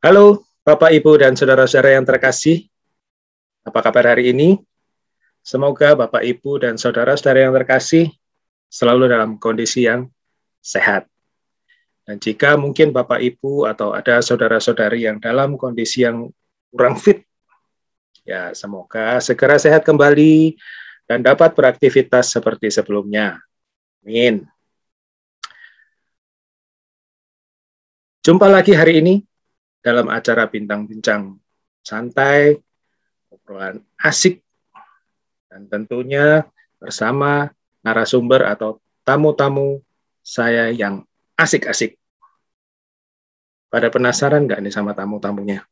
Halo Bapak, Ibu, dan saudara-saudara yang terkasih. Apa kabar hari ini? Semoga Bapak, Ibu, dan saudara-saudara yang terkasih selalu dalam kondisi yang sehat. Dan jika mungkin Bapak, Ibu, atau ada saudara-saudari yang dalam kondisi yang kurang fit, ya semoga segera sehat kembali dan dapat beraktivitas seperti sebelumnya. Amin. Jumpa lagi hari ini dalam acara Bincang-Bincang Santai, obrolan asik, dan tentunya bersama narasumber atau tamu-tamu saya yang asik-asik. Pada penasaran nggak nih sama tamu-tamunya?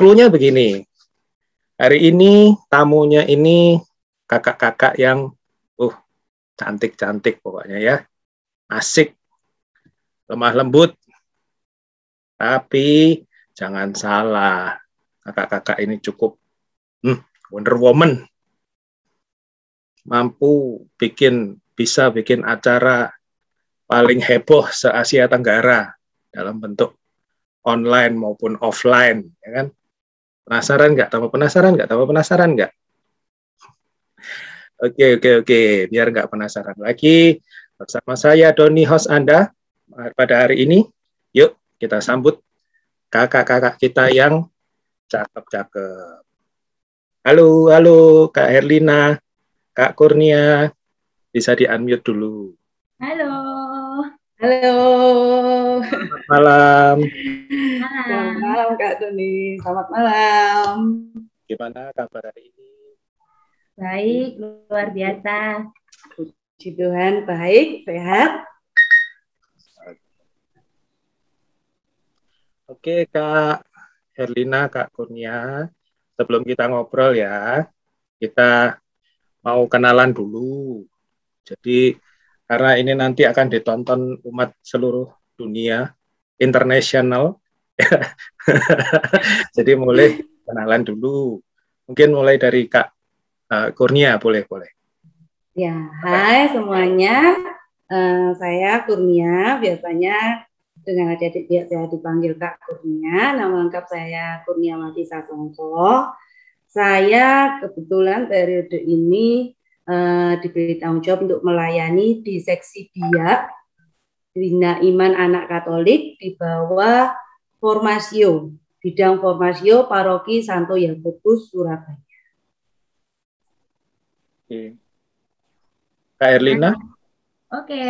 Cluenya begini, hari ini tamunya ini kakak-kakak yang cantik-cantik pokoknya ya, asik, lemah lembut, tapi jangan salah, kakak-kakak ini cukup Wonder Woman, mampu bisa bikin acara paling heboh se-Asia Tenggara dalam bentuk online maupun offline, ya kan? Penasaran nggak? Tambah penasaran nggak? Tambah penasaran nggak? Oke. Biar nggak penasaran lagi, bersama saya Doni, host Anda pada hari ini. Yuk kita sambut kakak-kakak kita yang cakep-cakep. Halo Kak Herlina, Kak Kurnia, bisa di-unmute dulu. Halo. Selamat malam. Selamat malam Kak Doni. Selamat malam. Gimana kabar hari ini? Baik, luar biasa. Puji Tuhan, baik, sehat. Oke Kak Herlina, Kak Kurnia, sebelum kita ngobrol ya, kita mau kenalan dulu. Jadi karena ini nanti akan ditonton umat seluruh dunia, internasional, jadi mulai kenalan dulu. Mungkin mulai dari Kak Kurnia, boleh. Ya, hai semuanya. Saya Kurnia, biasanya dengan adik-adik saya dipanggil Kak Kurnia. Nama lengkap saya Kurniawati Sasongko. Saya kebetulan periode ini diberi tanggung jawab untuk melayani di seksi biak Bina Iman Anak Katolik di bawah Formasio, bidang Formasio Paroki Santo Yakobus Surabaya. Oke. Kak Herlina. Oke,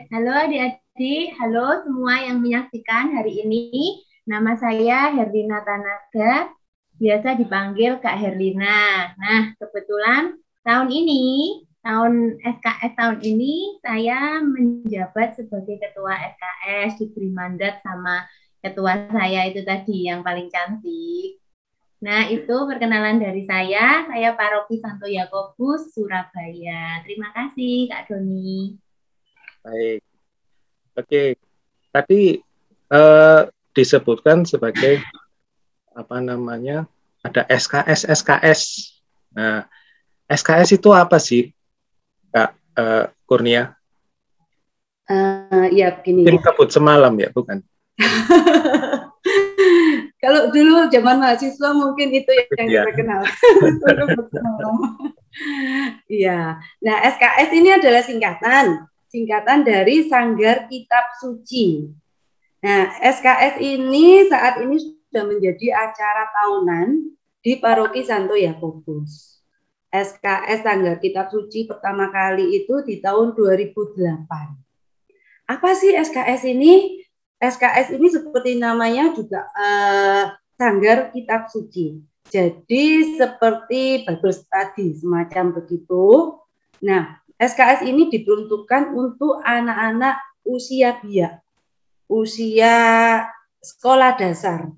halo adik-adik, halo semua yang menyaksikan hari ini. Nama saya Herlina Tanaga, biasa dipanggil Kak Herlina. Nah, kebetulan tahun SKS tahun ini, saya menjabat sebagai ketua SKS, diberi mandat sama ketua saya itu tadi yang paling cantik. Nah, itu perkenalan dari saya Paroki Santo Yakobus, Surabaya. Terima kasih, Kak Doni. Baik. Oke. Tadi disebutkan sebagai ada SKS. Nah, SKS itu apa sih, Kak Kurnia? Ya begini. Mungkin kabut semalam ya, bukan? Kalau dulu zaman mahasiswa mungkin itu yang kita kenal. Iya. Nah, SKS ini adalah singkatan dari Sanggar Kitab Suci. Nah, SKS ini saat ini sudah menjadi acara tahunan di Paroki Santo Yakobus. SKS Sanggar Kitab Suci pertama kali itu di tahun 2008. Apa sih SKS ini? SKS ini seperti namanya juga Sanggar Kitab Suci. Jadi seperti Bible Study semacam begitu. Nah, SKS ini diperuntukkan untuk anak-anak usia biak, usia sekolah dasar.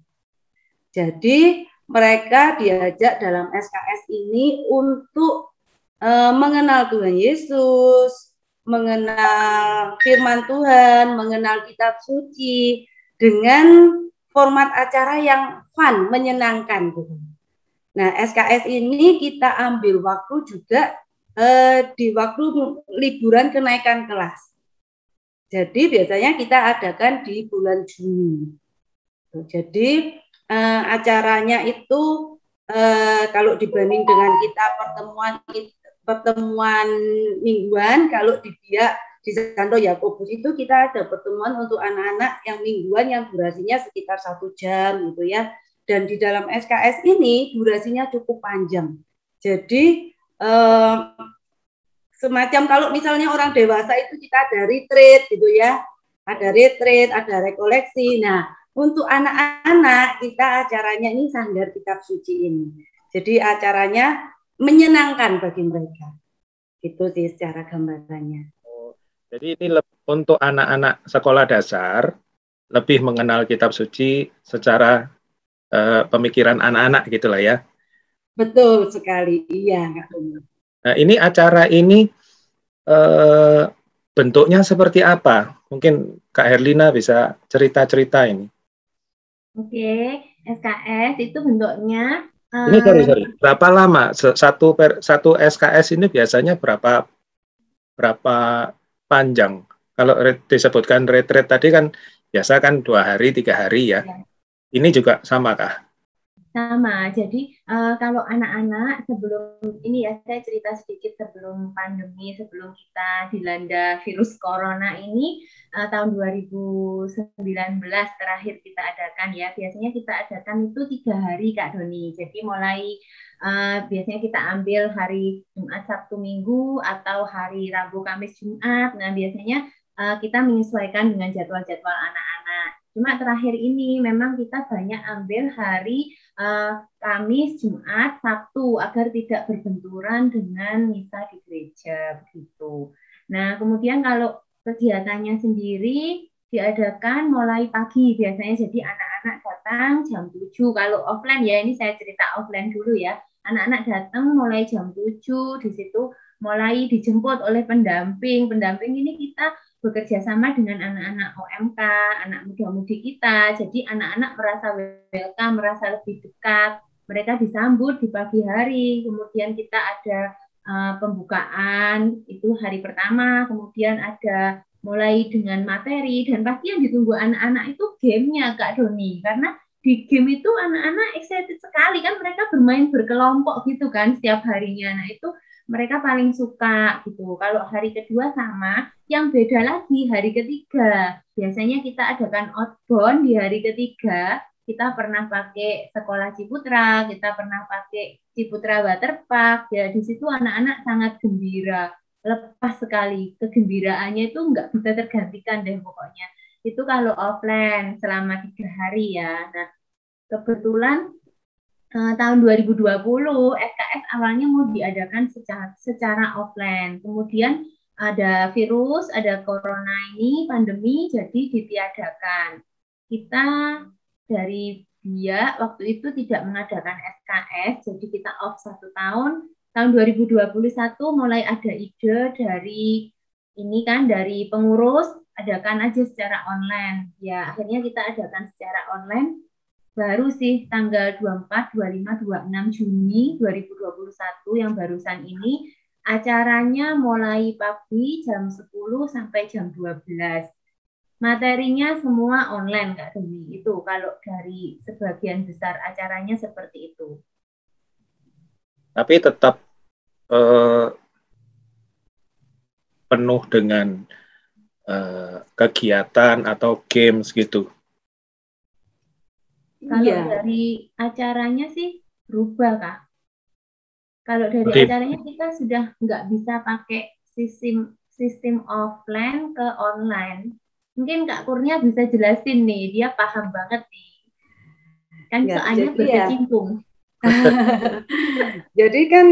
Jadi mereka diajak dalam SKS ini untuk mengenal Tuhan Yesus, mengenal firman Tuhan, mengenal kitab suci dengan format acara yang fun, menyenangkan gitu. Nah, SKS ini kita ambil waktu juga di waktu liburan kenaikan kelas. Jadi biasanya kita adakan di bulan Juni. Jadi acaranya itu kalau dibanding dengan kita pertemuan mingguan, kalau di Biak di Santo Yakobus itu kita ada pertemuan untuk anak-anak yang mingguan yang durasinya sekitar 1 jam gitu ya. Dan di dalam SKS ini durasinya cukup panjang. Jadi semacam kalau misalnya orang dewasa itu kita ada retreat gitu ya. Ada retreat, ada rekoleksi. Nah, untuk anak-anak kita acaranya ini Sanggar Kitab Suci ini. Jadi acaranya menyenangkan bagi mereka. Itu sih secara gambarannya. Jadi ini untuk anak-anak sekolah dasar lebih mengenal kitab suci secara pemikiran anak-anak gitulah ya. Betul sekali, iya Kak Tumi. Nah ini acara ini bentuknya seperti apa? Mungkin Kak Herlina bisa cerita-cerita ini. Oke, SKS itu bentuknya. Ini sorry, berapa lama satu SKS ini biasanya berapa panjang? Kalau disebutkan retreat tadi kan biasa kan 2 hari, 3 hari ya. Ini juga sama kah? Sama. Jadi kalau anak-anak sebelum ini ya saya cerita sedikit sebelum pandemi, sebelum kita dilanda virus corona ini tahun 2019 terakhir kita adakan ya. Biasanya kita adakan itu 3 hari Kak Doni. Jadi mulai biasanya kita ambil hari Jumat, Sabtu, Minggu atau hari Rabu, Kamis, Jumat. Nah biasanya kita menyesuaikan dengan jadwal-jadwal anak-anak. Cuma terakhir ini memang kita banyak ambil hari Kamis, Jumat, Sabtu agar tidak berbenturan dengan misa di gereja begitu. Nah, kemudian kalau kegiatannya sendiri diadakan mulai pagi biasanya, jadi anak-anak datang jam 7. Kalau offline ya, ini saya cerita offline dulu ya. Anak-anak datang mulai jam 7, di situ mulai dijemput oleh pendamping. Pendamping ini kita bekerja sama dengan anak-anak OMK, anak muda-mudi kita. Jadi anak-anak merasa welcome, merasa lebih dekat. Mereka disambut di pagi hari. Kemudian kita ada pembukaan itu hari pertama. Kemudian ada mulai dengan materi. Dan pasti yang ditunggu anak-anak itu gamenya Kak Doni. Karena di game itu anak-anak excited sekali kan. Mereka bermain berkelompok gitu kan setiap harinya. Nah itu mereka paling suka gitu. Kalau hari kedua sama, yang beda lagi hari ketiga. Biasanya kita adakan outbound di hari ketiga. Kita pernah pakai sekolah Ciputra, kita pernah pakai Ciputra Waterpark. Ya di situ anak-anak sangat gembira, lepas sekali. Kegembiraannya itu nggak bisa tergantikan deh pokoknya. Itu kalau offline selama 3 hari ya. Nah kebetulan tahun 2020 SKS awalnya mau diadakan secara offline. Kemudian ada virus, ada corona ini, pandemi, jadi ditiadakan. Kita dari Biak waktu itu tidak mengadakan SKS, jadi kita off 1 tahun. Tahun 2021 mulai ada ide dari ini kan dari pengurus, adakan aja secara online. Ya akhirnya kita adakan secara online. Baru sih tanggal 24, 25, 26 Juni 2021 yang barusan ini acaranya mulai pagi jam 10 sampai jam 12. Materinya semua online Kak Doni. Itu kalau dari sebagian besar acaranya seperti itu. Tapi tetap penuh dengan kegiatan atau games gitu. Kalau dari acaranya sih berubah Kak. Kalau dari acaranya kita sudah nggak bisa pakai sistem offline ke online. Mungkin Kak Kurnia bisa jelasin nih, dia paham banget nih. Kan ya, soalnya berkecimpung. Jadi kan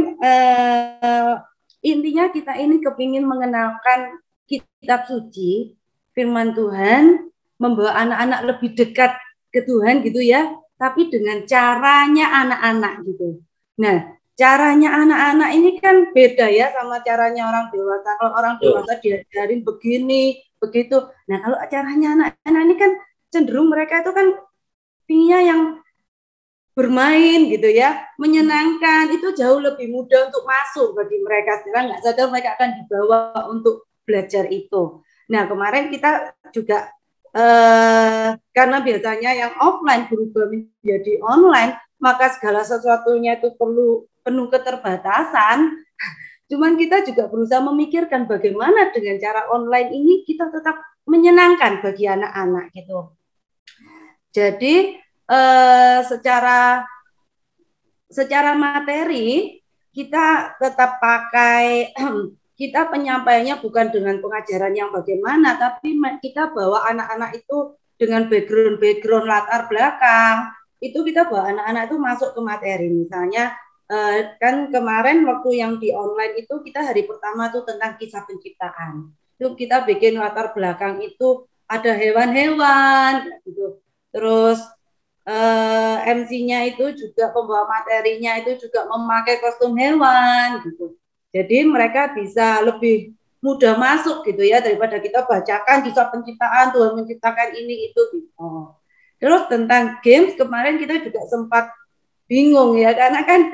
intinya kita ini kepingin mengenalkan kitab suci, firman Tuhan, membawa anak-anak lebih dekat ke Tuhan gitu ya, tapi dengan caranya anak-anak gitu. Nah, caranya anak-anak ini kan beda ya sama caranya orang dewasa. Kalau orang dewasa diajarin begini, begitu. Nah, kalau caranya anak-anak ini kan cenderung mereka itu kan pinginnya yang bermain gitu ya, menyenangkan, itu jauh lebih mudah untuk masuk bagi mereka. Sekarang nggak sadar mereka akan dibawa untuk belajar itu. Nah, kemarin kita juga karena biasanya yang offline berubah menjadi online, maka segala sesuatunya itu perlu penuh keterbatasan. Cuman kita juga berusaha memikirkan bagaimana dengan cara online ini kita tetap menyenangkan bagi anak-anak gitu. Jadi secara materi kita tetap pakai kita penyampaiannya bukan dengan pengajaran yang bagaimana, tapi kita bawa anak-anak itu dengan background latar belakang. Itu kita bawa anak-anak itu masuk ke materi. Misalnya kan kemarin waktu yang di online itu kita hari pertama tuh tentang kisah penciptaan. Itu kita bikin latar belakang itu ada hewan-hewan gitu. Terus MC-nya itu juga pembawa materinya itu juga memakai kostum hewan gitu. Jadi mereka bisa lebih mudah masuk gitu ya daripada kita bacakan kisah penciptaan, Tuhan menciptakan ini itu gitu. Terus tentang games kemarin kita juga sempat bingung ya karena kan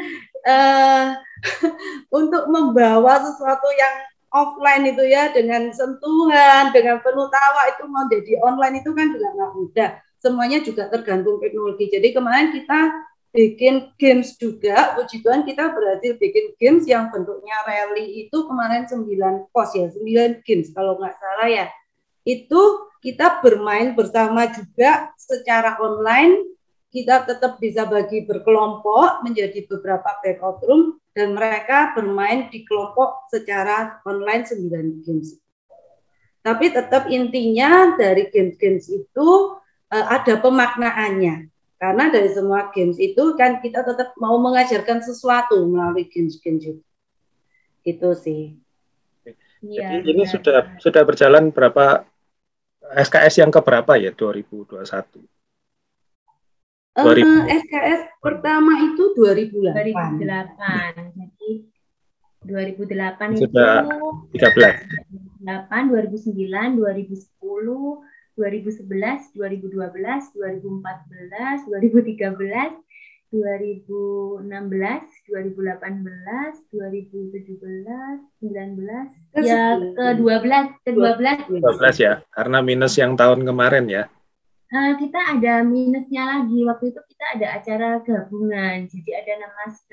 untuk membawa sesuatu yang offline itu ya dengan sentuhan, dengan penuh tawa itu mau jadi online itu kan juga nggak mudah. Semuanya juga tergantung teknologi. Jadi kemarin kita bikin games juga, puji Tuhan kita berhasil bikin games yang bentuknya rally itu kemarin 9 pos ya, 9 games kalau nggak salah ya. Itu kita bermain bersama juga secara online, kita tetap bisa bagi berkelompok menjadi beberapa breakout room dan mereka bermain di kelompok secara online 9 games. Tapi tetap intinya dari games-games itu ada pemaknaannya. Karena dari semua games itu kan kita tetap mau mengajarkan sesuatu melalui games-games itu. Itu sih. Ya, jadi ini sudah berjalan berapa SKS yang keberapa ya 2021? SKS pertama itu 2008. Jadi 2008 sudah itu 13. 2008, 2009, 2010, 2011, 2012, 2014, 2013, 2016, 2018, 2017, 19, ya ke-12 ya, karena minus yang tahun kemarin ya. Kita ada minusnya lagi. Waktu itu kita ada acara gabungan. Jadi ada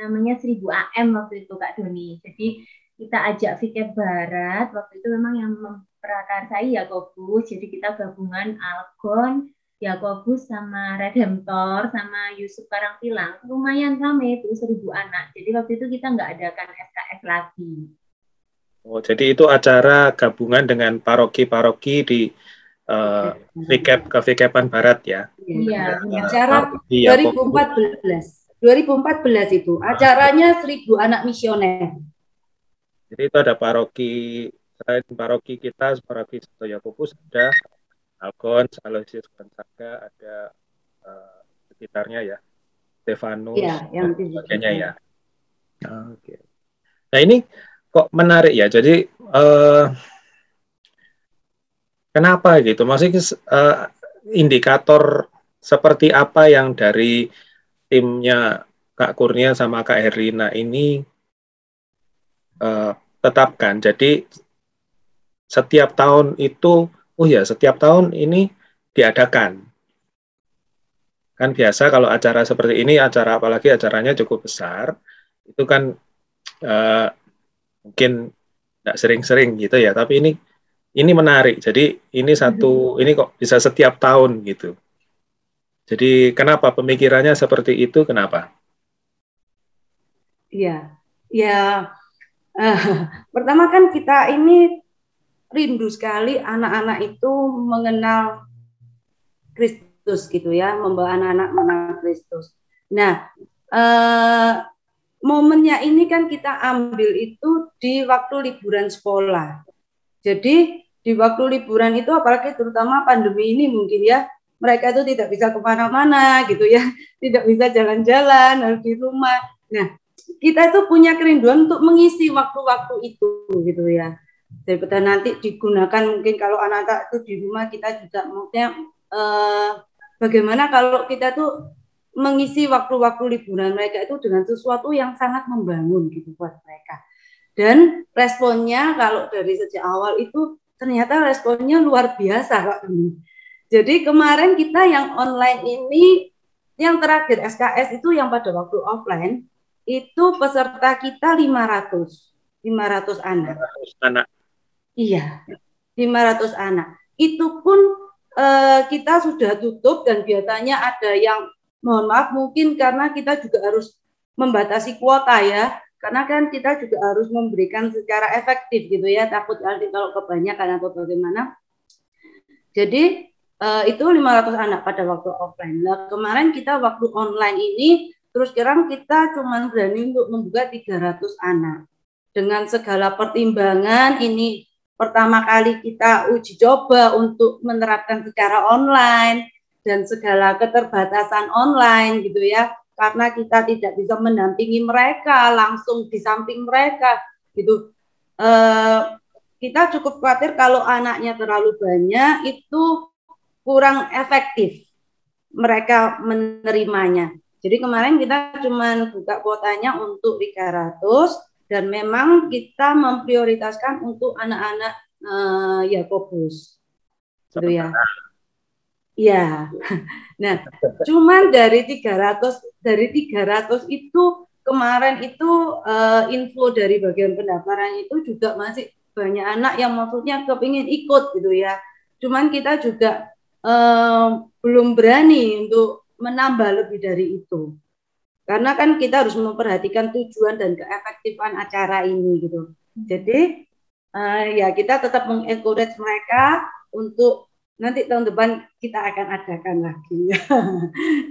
namanya 1000 AM waktu itu Kak Doni. Jadi kita ajak Viket Barat. Waktu itu memang yang memprakarsai Yakobus. Jadi kita gabungan Algon, Yakobus sama Redemptor sama Yusuf Karangpilang. Lumayan ramai itu 1000 anak. Jadi waktu itu kita nggak adakan SKS lagi. Oh, jadi itu acara gabungan dengan paroki-paroki di Vikepan Barat ya. Iya, acara 2014 itu acaranya 1000 anak misioner. Jadi itu ada paroki, selain paroki kita, paroki Santo Yakobus, ada Algon, Aloysius Gonzaga, ada sekitarnya ya, Stefanus, ya, yang sebagainya ya. Oke. Nah ini kok menarik ya. Jadi kenapa gitu? Maksudnya indikator seperti apa yang dari timnya Kak Kurnia sama Kak Herlina ini tetapkan. Jadi setiap tahun itu, setiap tahun ini diadakan. Kan biasa kalau acara seperti ini, apalagi acaranya cukup besar, itu kan mungkin nggak sering-sering gitu ya. Tapi ini menarik. Jadi ini kok bisa setiap tahun gitu. Jadi kenapa pemikirannya seperti itu? Kenapa? Iya, ya. Pertama kan kita ini rindu sekali anak-anak itu mengenal Kristus gitu ya, membawa anak-anak mengenal Kristus. Nah, momennya ini kan kita ambil itu di waktu liburan sekolah. Jadi di waktu liburan itu apalagi terutama pandemi ini mungkin ya, mereka itu tidak bisa kemana-mana gitu ya, tidak bisa jalan-jalan, harus di rumah. Nah, kita itu punya kerinduan untuk mengisi waktu-waktu itu gitu ya. Daripada nanti digunakan mungkin kalau anak-anak itu di rumah, kita juga maksudnya bagaimana kalau kita tuh mengisi waktu-waktu liburan mereka itu dengan sesuatu yang sangat membangun gitu buat mereka. Dan responnya kalau dari sejak awal itu ternyata responnya luar biasa Kak Doni. Jadi kemarin kita yang online ini, yang terakhir SKS itu yang pada waktu offline, itu peserta kita 500 anak. 500 anak. Iya, 500 anak. Itu pun kita sudah tutup dan biasanya ada yang, mohon maaf mungkin karena kita juga harus membatasi kuota ya, karena kan kita juga harus memberikan secara efektif gitu ya, takut nanti kalau kebanyakan atau bagaimana. Jadi itu 500 anak pada waktu offline. Nah, kemarin kita waktu online ini terus sekarang kita cuma berani untuk membuka 300 anak. Dengan segala pertimbangan, ini pertama kali kita uji coba untuk menerapkan secara online dan segala keterbatasan online gitu ya, karena kita tidak bisa mendampingi mereka langsung di samping mereka gitu. Kita cukup khawatir kalau anaknya terlalu banyak itu kurang efektif mereka menerimanya. Jadi kemarin kita cuma buka kuotanya untuk 300 dan memang kita memprioritaskan untuk anak-anak Yakobus. Gitu ya. Iya. Nah, cuman dari 300 itu kemarin itu info dari bagian pendaftaran itu juga masih banyak anak yang maksudnya kepingin ikut gitu ya. Cuman kita juga belum berani untuk menambah lebih dari itu. Karena kan kita harus memperhatikan tujuan dan keefektifan acara ini gitu. Jadi ya kita tetap mengencourage mereka untuk nanti tahun depan kita akan adakan lagi.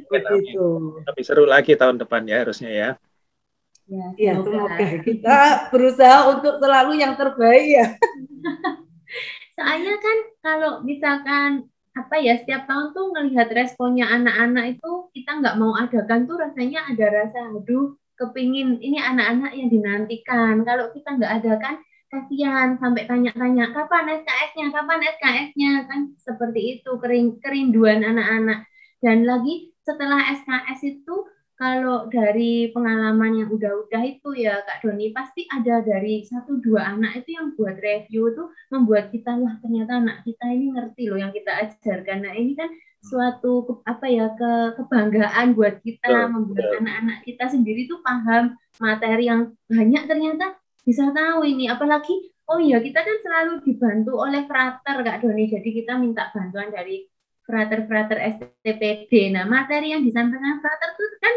Begitu. Lebih seru lagi tahun depan ya harusnya ya. Ya, semoga kita berusaha untuk selalu yang terbaik ya. Soalnya kan kalau misalkan apa ya, setiap tahun tuh ngelihat responnya anak-anak itu kita nggak mau adakan tuh rasanya ada rasa aduh kepingin ini anak-anak yang dinantikan. Kalau kita nggak adakan kasihan sampai tanya-tanya kapan SKS-nya kan seperti itu, kerinduan anak-anak. Dan lagi setelah SKS itu kalau dari pengalaman yang udah itu ya Kak Doni, pasti ada dari 1-2 anak itu yang buat review itu membuat kita wah ternyata anak kita ini ngerti loh yang kita ajarkan. Nah ini kan suatu kebanggaan buat kita, membuat anak-anak kita sendiri tuh paham materi yang banyak, ternyata bisa tahu ini. Apalagi oh iya kita kan selalu dibantu oleh frater Kak Doni, jadi kita minta bantuan dari frater STPD. Nah, materi yang disampaikan frater itu kan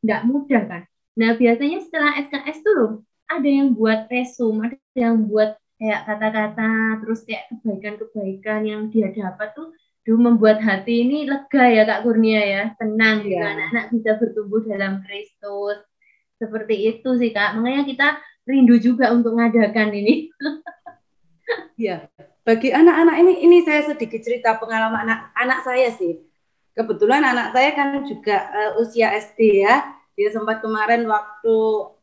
nggak mudah kan. Nah, biasanya setelah SKS tuh loh, ada yang buat resume, ada yang buat kayak kata-kata, terus kayak kebaikan-kebaikan yang dia dapat tuh membuat hati ini lega ya Kak Kurnia ya, tenang gitu, anak-anak bisa bertumbuh dalam Kristus. Seperti itu sih Kak, makanya kita rindu juga untuk mengadakan ini. Ya. Bagi anak-anak ini saya sedikit cerita pengalaman anak saya sih. Kebetulan anak saya kan juga usia SD ya. Dia sempat kemarin waktu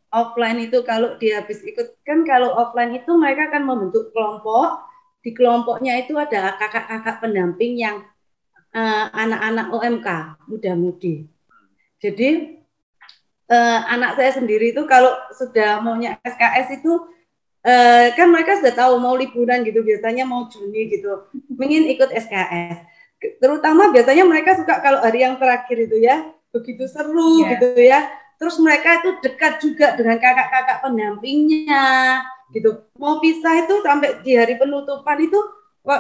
offline itu kalau dia habis ikut, kan kalau offline itu mereka kan membentuk kelompok. Di kelompoknya itu ada kakak-kakak pendamping yang anak-anak OMK, muda-mudi. Jadi anak saya sendiri itu kalau sudah maunya SKS itu kan mereka sudah tahu mau liburan gitu, biasanya mau Juni gitu, ingin ikut SKS. Terutama biasanya mereka suka kalau hari yang terakhir itu ya, begitu seru gitu ya. Terus mereka itu dekat juga dengan kakak-kakak pendampingnya gitu. Mau pisah itu sampai di hari penutupan itu,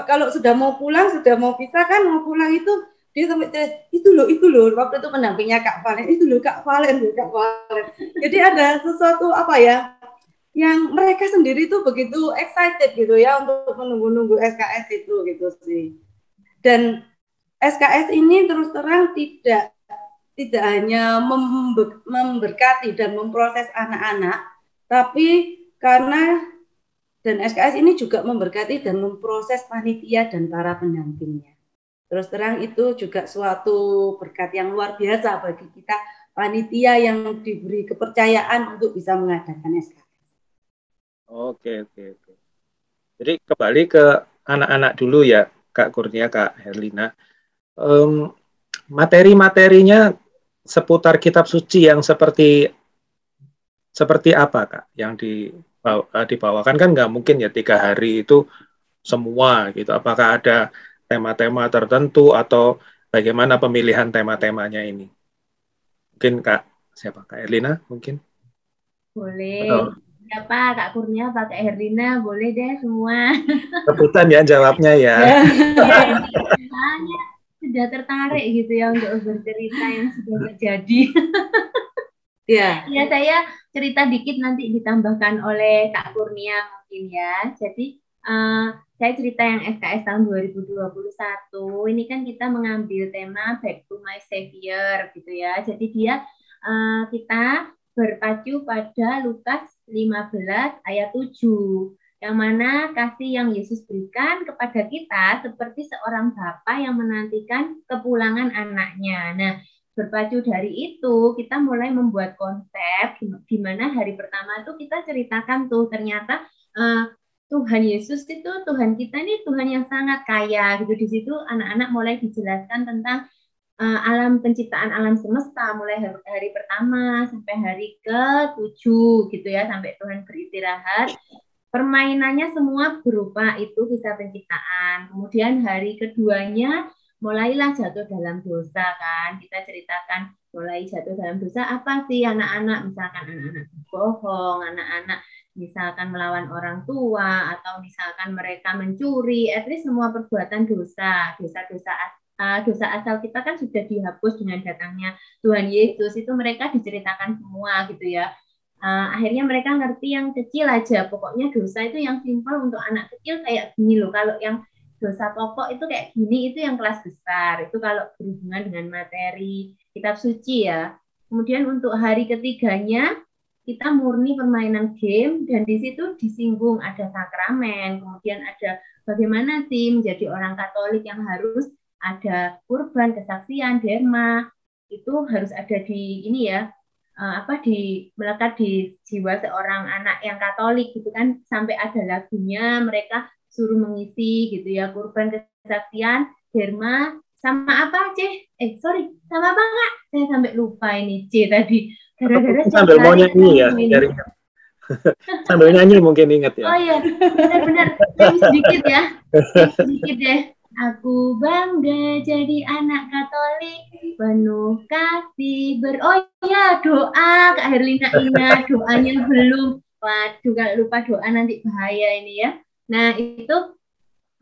kalau sudah mau pulang, sudah mau pisah kan, mau pulang itu dia sampai itu loh waktu itu pendampingnya Kak Valen, itu loh Kak Valen. Jadi ada sesuatu apa ya, yang mereka sendiri tuh begitu excited gitu ya untuk menunggu-nunggu SKS itu gitu sih. Dan SKS ini terus terang tidak hanya memberkati dan memproses anak-anak, tapi karena dan SKS ini juga memberkati dan memproses panitia dan para pendampingnya. Terus terang itu juga suatu berkat yang luar biasa bagi kita panitia yang diberi kepercayaan untuk bisa mengadakan SKS. Oke. Jadi kembali ke anak-anak dulu ya, Kak Kurnia, Kak Herlina. Materi-materinya seputar kitab suci yang seperti apa Kak? Yang dibawakan kan nggak mungkin ya 3 hari itu semua gitu? Apakah ada tema-tema tertentu atau bagaimana pemilihan tema-temanya ini? Mungkin siapa? Kak Erlina mungkin? Boleh. Siapa? Kak Kurnia, Kak Herlina, boleh deh semua. Rebutan ya jawabnya ya. Hanya sudah tertarik gitu ya untuk bercerita yang sudah terjadi. Ya, saya cerita dikit nanti ditambahkan oleh Kak Kurnia mungkin ya. Jadi saya cerita yang SKS tahun 2021. Ini kan kita mengambil tema Back to My Savior gitu ya. Jadi kita berpacu pada Lukas 15 ayat 7. Yang mana kasih yang Yesus berikan kepada kita seperti seorang bapa yang menantikan kepulangan anaknya. Nah, berpacu dari itu, kita mulai membuat konsep di mana hari pertama itu kita ceritakan tuh ternyata Tuhan Yesus itu, Tuhan kita ini Tuhan yang sangat kaya gitu. Di situ anak-anak mulai dijelaskan tentang alam penciptaan alam semesta mulai hari pertama sampai hari ke-7 gitu ya, sampai Tuhan beristirahat. Permainannya semua berupa itu kisah penciptaan. Kemudian hari keduanya mulailah jatuh dalam dosa kan. Kita ceritakan mulai jatuh dalam dosa apa sih anak-anak, misalkan anak-anak bohong, anak-anak misalkan melawan orang tua, atau misalkan mereka mencuri, at least semua perbuatan dosa asal kita kan sudah dihapus dengan datangnya Tuhan Yesus. Itu mereka diceritakan semua gitu ya. Akhirnya mereka ngerti yang kecil aja, pokoknya dosa itu yang simpel untuk anak kecil kayak gini loh. Kalau yang dosa pokok itu kayak gini, itu yang kelas besar. Itu kalau berhubungan dengan materi kitab suci ya. Kemudian untuk hari ketiganya kita murni permainan game, dan di situ disinggung ada sakramen, kemudian ada bagaimana sih menjadi orang Katolik yang harus ada kurban, kesaksian, derma, itu harus ada di ini ya, melekat di jiwa seorang anak yang Katolik gitu kan, sampai ada lagunya mereka suruh mengisi gitu ya, kurban, kesaksian, derma, sama apa sama apa Kak? Saya sampai lupa ini C tadi. Gara-gara sambil mau nyanyi ya, sambil nyanyi mungkin ingat ya. Oh iya, benar-benar sedikit ya, sedikit deh. Aku bangga jadi anak Katolik, penuh kasih oh ya, doa Kak Herlina ingat, doanya belum. Waduh, kalau lupa doa nanti bahaya ini ya. Nah itu,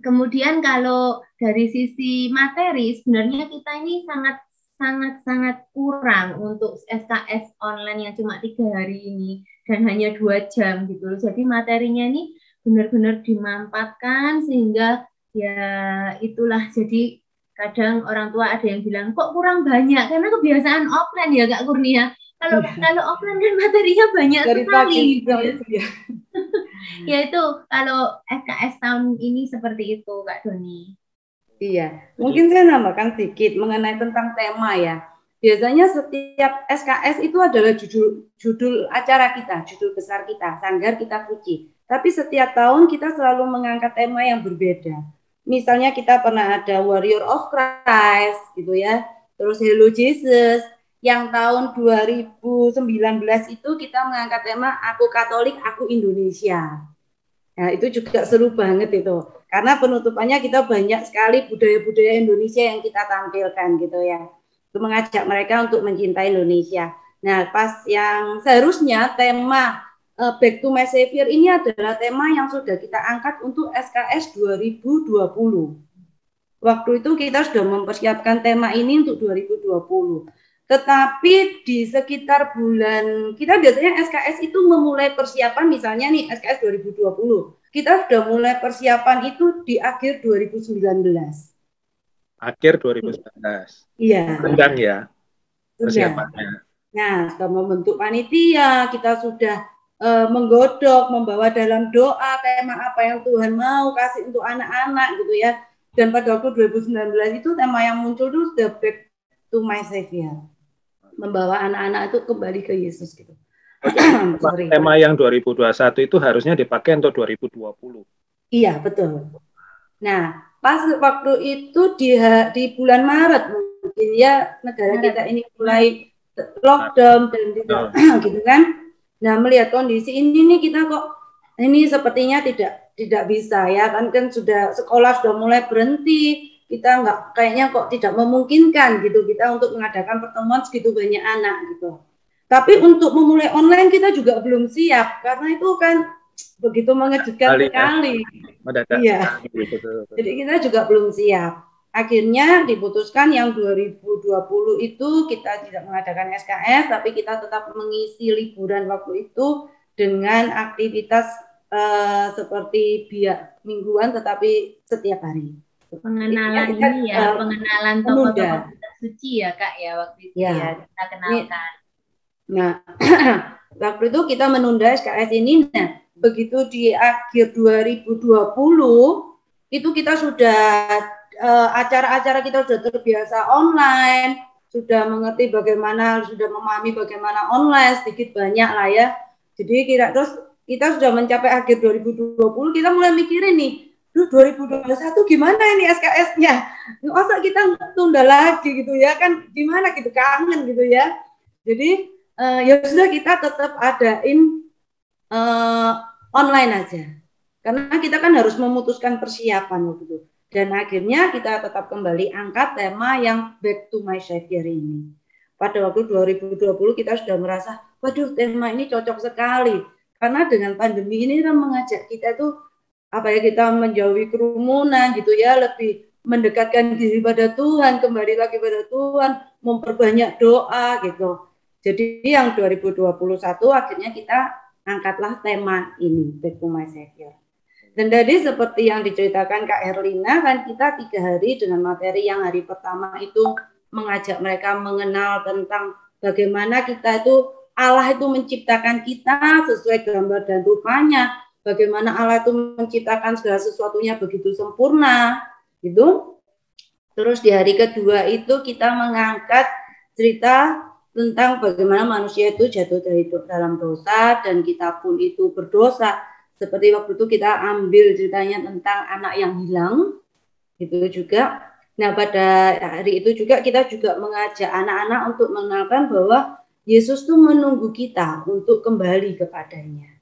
kemudian kalau dari sisi materi sebenarnya kita ini sangat kurang untuk SKS online yang cuma 3 hari ini dan hanya 2 jam gitu. Jadi materinya ini benar-benar dimampatkan sehingga ya itulah, jadi kadang orang tua ada yang bilang kok kurang banyak karena kebiasaan offline ya Kak Kurnia. Kalau offline kan materinya banyak sekali gitu ya. Ya itu kalau SKS tahun ini seperti itu Kak Doni. Iya, mungkin saya nambahkan sedikit mengenai tentang tema ya. Biasanya setiap SKS itu adalah judul acara kita, judul besar kita, Sanggar Kitab Suci. Tapi setiap tahun kita selalu mengangkat tema yang berbeda. Misalnya kita pernah ada Warrior of Christ gitu ya, terus Hello Jesus. Yang tahun 2019 itu kita mengangkat tema Aku Katolik, Aku Indonesia. Nah itu juga seru banget itu, karena penutupannya kita banyak sekali budaya-budaya Indonesia yang kita tampilkan gitu ya, untuk mengajak mereka untuk mencintai Indonesia. Nah pas yang seharusnya tema Back to My Savior ini adalah tema yang sudah kita angkat untuk SKS 2020. Waktu itu kita sudah mempersiapkan tema ini untuk 2020. Tetapi di sekitar bulan, kita biasanya SKS itu memulai persiapan, misalnya nih SKS 2020. Kita sudah mulai persiapan itu di akhir 2019. Akhir 2019. Iya. Rendang ya persiapannya. Nah, sudah membentuk panitia, kita sudah menggodok, membawa dalam doa tema apa yang Tuhan mau kasih untuk anak-anak gitu ya. Dan pada waktu 2019 itu tema yang muncul itu sudah Back to My Savior, membawa anak-anak itu kembali ke Yesus gitu. Tema yang 2021 itu harusnya dipakai untuk 2020. Iya betul. Nah pas waktu itu di bulan Maret mungkin ya, negara kita ini mulai lockdown dan gitu kan. Nah melihat kondisi ini nih kita kok ini sepertinya tidak tidak bisa ya kan sudah sekolah sudah mulai berhenti, kita nggak kayaknya kok tidak memungkinkan gitu kita untuk mengadakan pertemuan segitu banyak anak gitu. Tapi untuk memulai online kita juga belum siap karena itu kan begitu mengejutkan sekali. Iya. Jadi kita juga belum siap. Akhirnya diputuskan yang 2020 itu kita tidak mengadakan SKS, tapi kita tetap mengisi liburan waktu itu dengan aktivitas seperti biak mingguan, tetapi setiap hari. Pengenalan ini ya, pengenalan tokoh-tokoh suci ya Kak ya waktu itu ya kita kenalkan. Nah, waktu itu kita menunda SKS ini. Nah, begitu di akhir 2020 itu kita sudah acara-acara kita sudah terbiasa online, sudah mengerti bagaimana, sudah memahami bagaimana online sedikit banyak lah ya. Jadi terus kita sudah mencapai akhir 2020, kita mulai mikirin nih, 2021 gimana ini SKS-nya? Masa kita tunda lagi gitu ya kan? Gimana gitu, kangen gitu ya. Jadi ya sudah kita tetap adain online aja. Karena kita kan harus memutuskan persiapan waktu itu. Dan akhirnya kita tetap kembali angkat tema yang Back to My Savior ini. Pada waktu 2020 kita sudah merasa, waduh tema ini cocok sekali. Karena dengan pandemi ini kan mengajak kita tuh kita menjauhi kerumunan gitu ya, lebih mendekatkan diri pada Tuhan, kembali lagi pada Tuhan, memperbanyak doa gitu. Jadi yang 2021 akhirnya kita angkatlah tema ini, Back to My Savior. Dan tadi seperti yang diceritakan Kak Herlina, kan kita 3 hari dengan materi yang hari pertama itu mengajak mereka mengenal tentang bagaimana kita itu, Allah itu menciptakan kita sesuai gambar dan rupanya, bagaimana Allah itu menciptakan segala sesuatunya begitu sempurna, gitu. Terus di hari kedua itu kita mengangkat cerita tentang bagaimana manusia itu jatuh dalam dosa dan kita pun itu berdosa. Seperti waktu itu kita ambil ceritanya tentang anak yang hilang, gitu juga. Nah pada hari itu juga kita juga mengajak anak-anak untuk mengenalkan bahwa Yesus tuh menunggu kita untuk kembali kepadanya.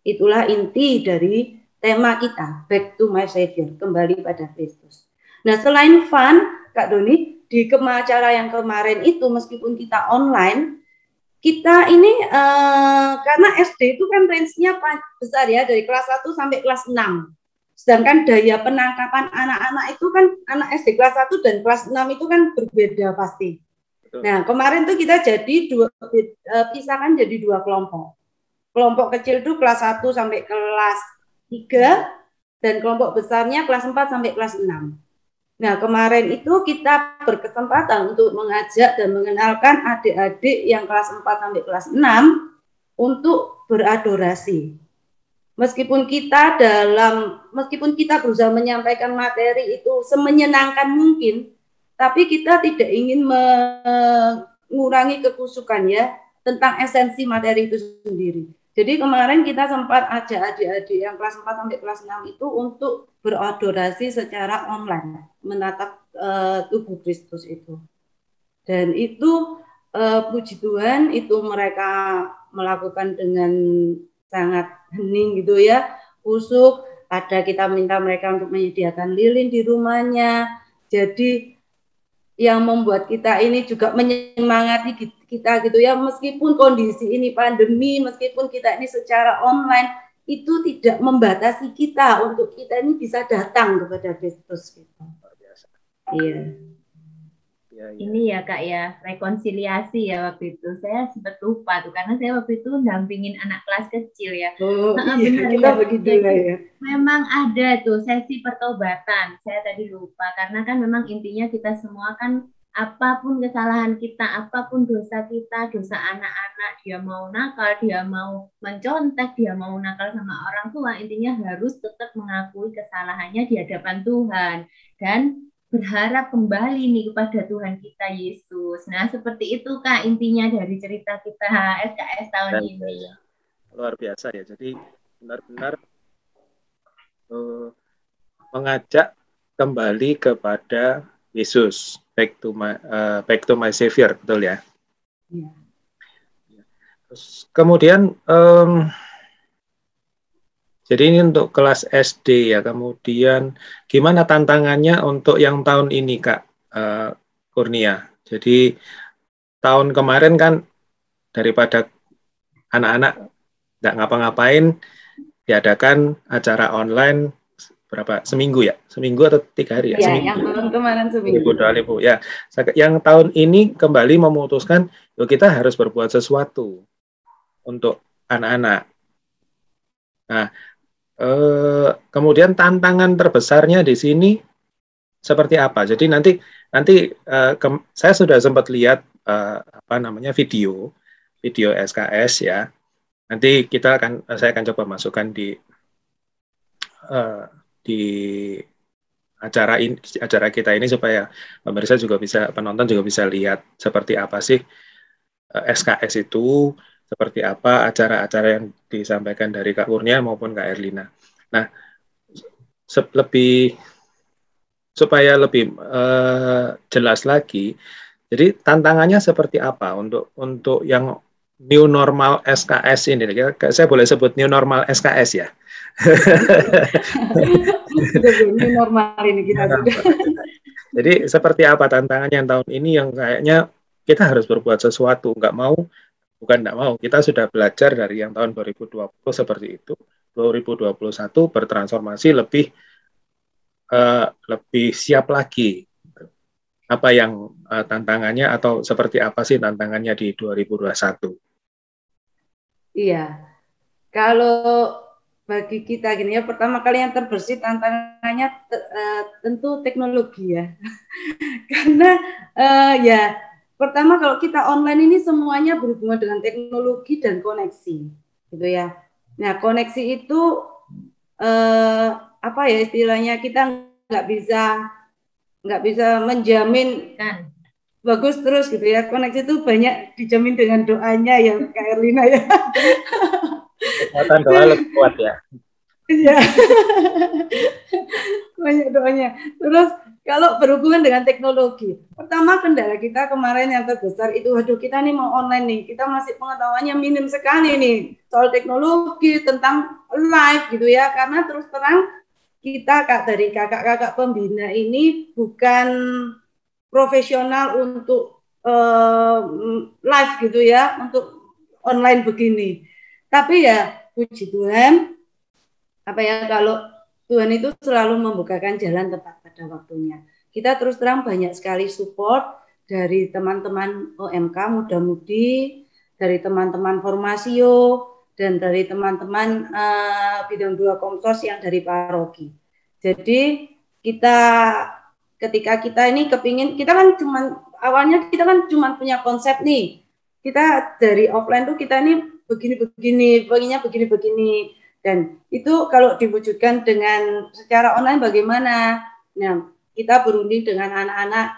Itulah inti dari tema kita, Back to My Savior, kembali pada Kristus. Nah selain fun, Kak Doni, di acara yang kemarin itu meskipun kita online, kita ini karena SD itu kan range-nya besar ya, dari kelas 1 sampai kelas 6. Sedangkan daya penangkapan anak-anak itu kan anak SD kelas 1 dan kelas 6 itu kan berbeda pasti. Nah, kemarin tuh kita jadi pisahkan jadi 2 kelompok. Kelompok kecil itu kelas 1 sampai kelas 3 dan kelompok besarnya kelas 4 sampai kelas 6. Nah, kemarin itu kita berkesempatan untuk mengajak dan mengenalkan adik-adik yang kelas 4 sampai kelas 6 untuk beradorasi. Meskipun kita berusaha menyampaikan materi itu semenyenangkan mungkin, tapi kita tidak ingin mengurangi kekusukan ya tentang esensi materi itu sendiri. Jadi kemarin kita sempat ajak adik-adik yang kelas 4 sampai kelas 6 itu untuk beradorasi secara online, menatap tubuh Kristus itu. Dan itu puji Tuhan itu mereka melakukan dengan sangat hening gitu ya, khusyuk. Ada kita minta mereka untuk menyediakan lilin di rumahnya. Jadi yang membuat kita ini juga menyemangati kita gitu ya, meskipun kondisi ini pandemi, meskipun kita ini secara online, itu tidak membatasi kita untuk kita ini bisa datang kepada Kristus gitu. Iya. Ini ya Kak ya, rekonsiliasi ya waktu itu. Saya sempat lupa tuh, karena saya waktu itu dampingin anak kelas kecil ya. Benar kita begitu ya. Memang ada tuh sesi pertobatan. Saya tadi lupa, karena kan memang intinya kita semua kan apapun kesalahan kita, apapun dosa kita, dosa anak-anak, dia mau nakal, dia mau mencontek, dia mau nakal sama orang tua, intinya harus tetap mengakui kesalahannya di hadapan Tuhan dan berharap kembali nih kepada Tuhan kita Yesus. Nah, seperti itu Kak intinya dari cerita kita SKS tahun ini. Luar biasa ya. Jadi benar-benar mengajak kembali kepada Yesus, back to my Savior, betul ya? Ya. Terus kemudian Jadi ini untuk kelas SD ya. Kemudian gimana tantangannya untuk yang tahun ini Kak Kurnia? Jadi tahun kemarin kan daripada anak-anak nggak ngapa-ngapain, diadakan acara online berapa seminggu ya? Seminggu atau 3 hari ya? Ya, Seminggu. yang tahun kemarin seminggu. Ya. Yang tahun ini kembali memutuskan, yuk kita harus berbuat sesuatu untuk anak-anak. Nah, kemudian tantangan terbesarnya di sini seperti apa? Jadi nanti saya sudah sempat lihat video SKS ya. Nanti saya akan coba masukkan di acara kita ini supaya pemirsa juga penonton juga bisa lihat seperti apa sih SKS itu, seperti apa acara-acara yang disampaikan dari Kak Kurnia maupun Kak Erlina. Nah, supaya lebih jelas lagi, jadi tantangannya seperti apa untuk yang new normal SKS ini? Saya boleh sebut new normal SKS ya? New normal ini kita sudah. Jadi seperti apa tantangannya tahun ini yang kayaknya kita harus berbuat sesuatu, bukan nggak mau, kita sudah belajar dari yang tahun 2020 seperti itu, 2021 bertransformasi lebih siap lagi. Apa yang tantangannya atau seperti apa sih tantangannya di 2021? Iya, kalau bagi kita gini ya, pertama kali yang terbersih tantangannya tentu teknologi ya. Karena ya pertama kalau kita online ini semuanya berhubungan dengan teknologi dan koneksi, gitu ya. Nah, koneksi itu apa ya istilahnya, kita nggak bisa menjamin bagus terus gitu ya. Koneksi itu banyak dijamin dengan doanya ya Kak Erlina ya. Kekuatan doa lebih kuat ya. Iya. Banyak doanya. Terus kalau berhubungan dengan teknologi, pertama kendala kita kemarin yang terbesar itu, waduh kita nih mau online nih, kita masih pengetahuannya minim sekali nih soal teknologi, tentang live gitu ya, karena terus terang kita dari kakak-kakak pembina ini bukan profesional untuk live gitu ya, untuk online begini. Tapi ya puji Tuhan, apa ya, kalau Tuhan itu selalu membukakan jalan tepat pada waktunya. Kita terus terang banyak sekali support dari teman-teman OMK muda-mudi, dari teman-teman Formasio, dan dari teman-teman bidang 2 Komsos yang dari paroki. Jadi ketika kita ini kepingin, kita kan awalnya kita kan cuma punya konsep nih. Kita dari offline tuh kita ini begini-begini, begini. Dan itu kalau diwujudkan dengan secara online bagaimana? Nah, kita berunding dengan anak-anak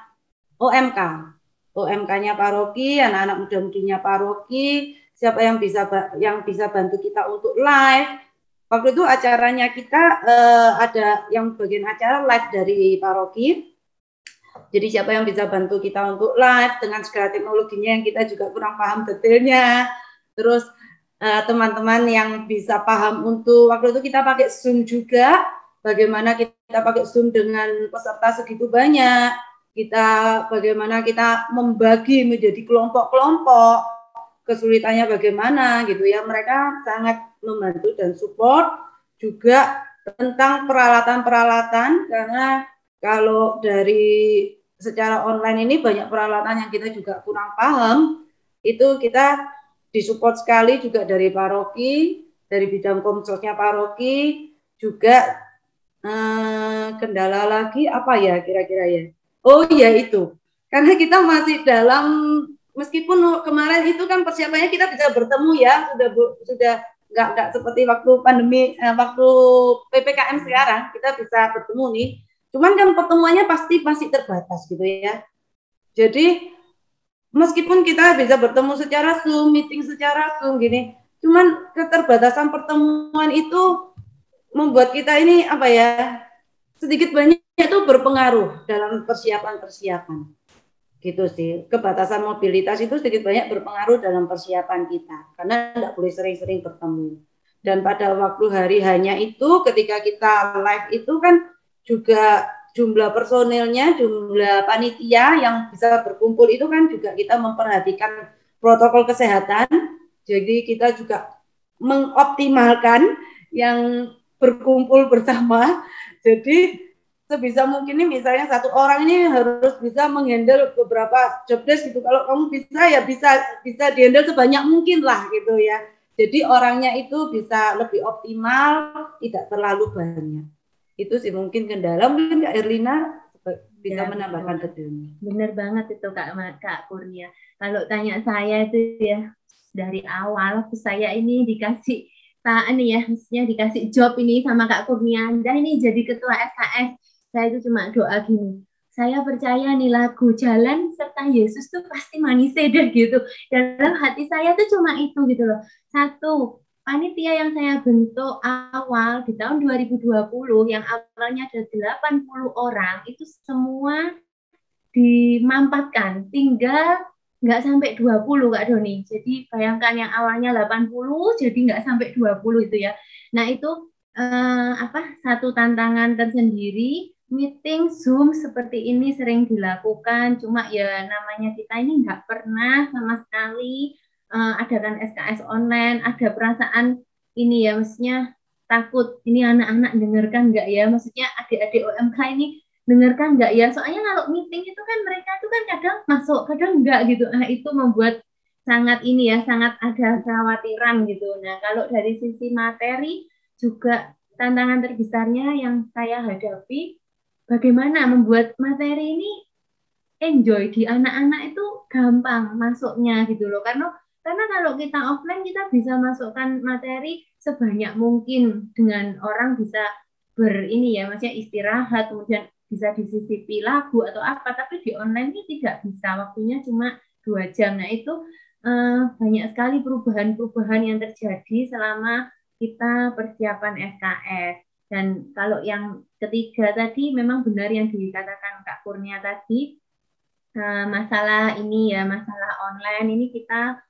OMK-nya paroki, anak-anak muda-mudinya paroki, siapa yang bisa bantu kita untuk live. Waktu itu acaranya kita ada yang bagian acara live dari paroki. Jadi siapa yang bisa bantu kita untuk live dengan segala teknologinya yang kita juga kurang paham detailnya. Terus teman-teman yang bisa paham untuk waktu itu kita pakai Zoom juga, bagaimana kita pakai Zoom dengan peserta segitu banyak, bagaimana kita membagi menjadi kelompok-kelompok, kesulitannya bagaimana gitu ya. Mereka sangat membantu dan support juga tentang peralatan-peralatan, karena kalau dari secara online ini banyak peralatan yang kita juga kurang paham, itu kita disupport sekali juga dari paroki, dari bidang komsosnya paroki, juga kendala lagi apa ya kira-kira ya? Oh ya itu, karena kita masih dalam, meskipun kemarin itu kan persiapannya kita bisa bertemu ya, sudah nggak seperti waktu pandemi, waktu PPKM sekarang kita bisa bertemu nih, cuman kan pertemuannya pasti masih terbatas gitu ya. Jadi meskipun kita bisa bertemu secara Zoom, meeting secara Zoom gini, cuman keterbatasan pertemuan itu membuat kita ini apa ya, sedikit banyak itu berpengaruh dalam persiapan gitu sih. Kebatasan mobilitas itu sedikit banyak berpengaruh dalam persiapan kita, karena nggak boleh sering-sering bertemu. Dan pada waktu hari hanya itu ketika kita live itu kan juga jumlah personilnya, jumlah panitia yang bisa berkumpul itu kan juga kita memperhatikan protokol kesehatan. Jadi kita juga mengoptimalkan yang berkumpul bersama. Jadi sebisa mungkin ini misalnya satu orang ini harus bisa menghandle beberapa job desk gitu. Kalau kamu bisa ya bisa dihandle sebanyak mungkin lah gitu ya. Jadi orangnya itu bisa lebih optimal, tidak terlalu banyak. Itu sih mungkin kendala. Mungkin Kak Erlina bisa menambahkan kedua. Bener banget itu Kak Kurnia. Kalau tanya saya itu ya dari awal saya ini dikasih maksudnya dikasih job ini sama Kak Kurnia. Dan ini jadi ketua SKS. Saya itu cuma doa gini. Saya percaya nih lagu Jalan serta Yesus tuh pasti manis deh gitu. Dalam hati saya tuh cuma itu gitu loh. Satu, panitia yang saya bentuk awal di tahun 2020 yang awalnya ada 80 orang itu semua dimampatkan. Tinggal nggak sampai 20 Kak Doni. Jadi bayangkan yang awalnya 80 jadi nggak sampai 20 itu ya. Nah itu satu tantangan tersendiri. Meeting Zoom seperti ini sering dilakukan, cuma ya namanya kita ini nggak pernah sama sekali adakan SKS online, ada perasaan ini ya, maksudnya takut ini anak-anak dengarkan nggak ya, maksudnya adik-adik UMK ini dengarkan nggak ya, soalnya kalau meeting itu kan mereka tuh kan kadang masuk, kadang nggak gitu, itu membuat sangat ini ya, sangat ada kekhawatiran gitu. Nah kalau dari sisi materi juga tantangan terbesarnya yang saya hadapi bagaimana membuat materi ini enjoy di anak-anak itu gampang masuknya gitu loh. Karena kalau kita offline kita bisa masukkan materi sebanyak mungkin dengan orang bisa maksudnya istirahat, kemudian bisa disisipi lagu atau apa. Tapi di online ini tidak bisa, waktunya cuma 2 jam. Nah itu banyak sekali perubahan-perubahan yang terjadi selama kita persiapan SKS. Dan kalau yang ketiga tadi memang benar yang dikatakan Kak Kurnia tadi, masalah ini ya, masalah online ini kita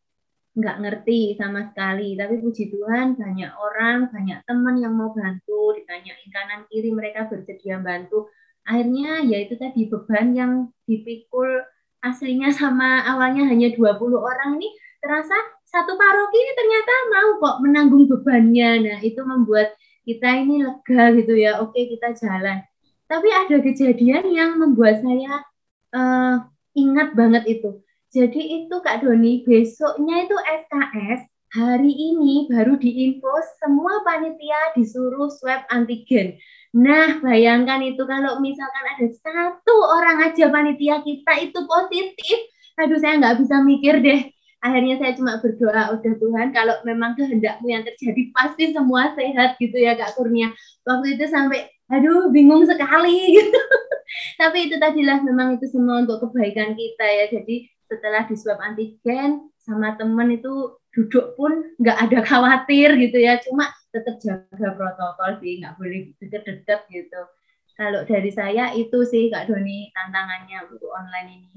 nggak ngerti sama sekali. Tapi puji Tuhan banyak orang, banyak teman yang mau bantu, ditanyain kanan kiri mereka bersedia bantu. Akhirnya ya itu tadi beban yang dipikul aslinya sama awalnya hanya 20 orang ini terasa satu paroki ini ternyata mau kok menanggung bebannya. Nah itu membuat kita ini lega gitu ya, oke kita jalan. Tapi ada kejadian yang membuat saya ingat banget itu. Jadi itu Kak Doni, besoknya itu SKS, hari ini baru diinfo semua panitia disuruh swab antigen. Nah bayangkan itu kalau misalkan ada 1 orang aja panitia kita itu positif, aduh saya nggak bisa mikir deh. Akhirnya saya cuma berdoa, udah Tuhan kalau memang kehendak-Mu yang terjadi pasti semua sehat gitu ya Kak Kurnia. Waktu itu sampai aduh bingung sekali gitu. Tapi itu tadilah memang itu semua untuk kebaikan kita ya. Jadi setelah di swab antigen sama teman itu duduk pun nggak ada khawatir gitu ya. Cuma tetap jaga protokol sih, nggak boleh deket-deket gitu. Kalau dari saya itu sih Kak Doni tantangannya untuk online ini.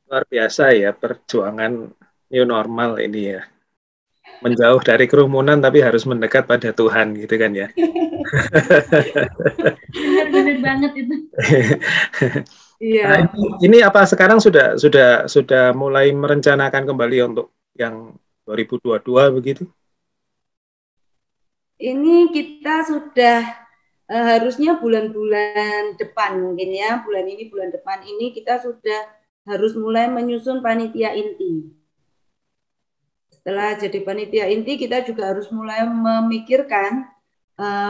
Luar biasa ya perjuangan new normal ini ya. Menjauh dari kerumunan tapi harus mendekat pada Tuhan gitu kan ya. Benar banget itu. Iya. Nah, ini apa sekarang sudah mulai merencanakan kembali untuk yang 2022 begitu? Ini kita sudah harusnya bulan-bulan depan mungkin ya, bulan depan ini kita sudah harus mulai menyusun panitia inti. Setelah jadi panitia inti, kita juga harus mulai memikirkan,